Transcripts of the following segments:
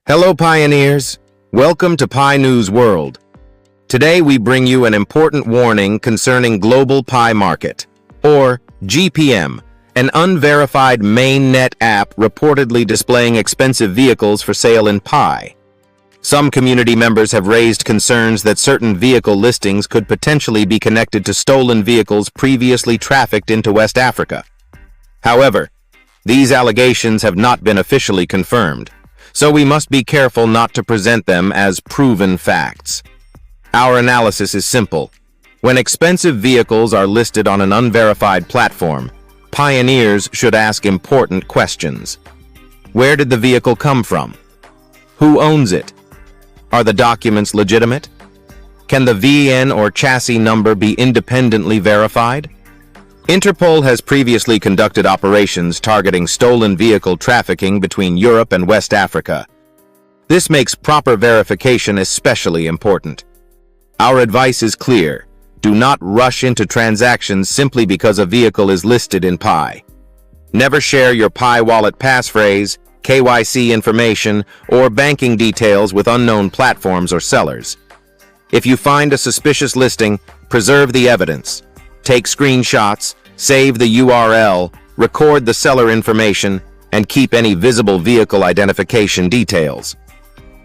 Hello, pioneers. Welcome to Pi News World. Today we bring you an important warning concerning global Pi market, or GPM, an unverified mainnet app reportedly displaying expensive vehicles for sale in Pi. Some community members have raised concerns that certain vehicle listings could potentially be connected to stolen vehicles previously trafficked into West Africa. However, these allegations have not been officially confirmed, so we must be careful not to present them as proven facts. Our analysis is simple. When expensive vehicles are listed on an unverified platform, pioneers should ask important questions. Where did the vehicle come from? Who owns it? Are the documents legitimate? Can the VIN or chassis number be independently verified? Interpol has previously conducted operations targeting stolen vehicle trafficking between Europe and West Africa. This makes proper verification especially important. Our advice is clear. Do not rush into transactions simply because a vehicle is listed in Pi. Never share your Pi wallet passphrase, KYC information, or banking details with unknown platforms or sellers. If you find a suspicious listing, preserve the evidence. Take screenshots, save the URL, record the seller information, and keep any visible vehicle identification details.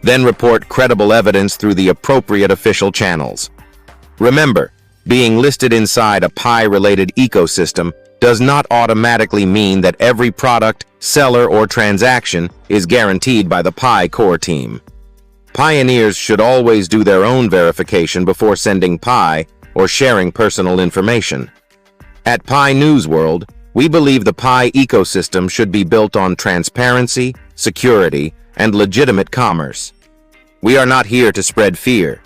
Then report credible evidence through the appropriate official channels. Remember, being listed inside a Pi-related ecosystem does not automatically mean that every product, seller, or transaction is guaranteed by the Pi core team. Pioneers should always do their own verification before sending Pi or sharing personal information. At Pi News World, we believe the Pi ecosystem should be built on transparency, security, and legitimate commerce. We are not here to spread fear.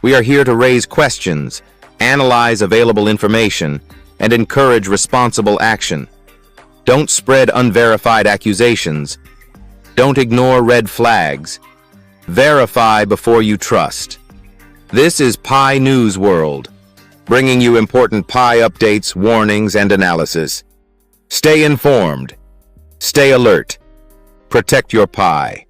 We are here to raise questions, analyze available information, and encourage responsible action. Don't spread unverified accusations. Don't ignore red flags. Verify before you trust. This is Pi News World, bringing you important Pi updates, warnings, and analysis. Stay informed. Stay alert. Protect your Pi.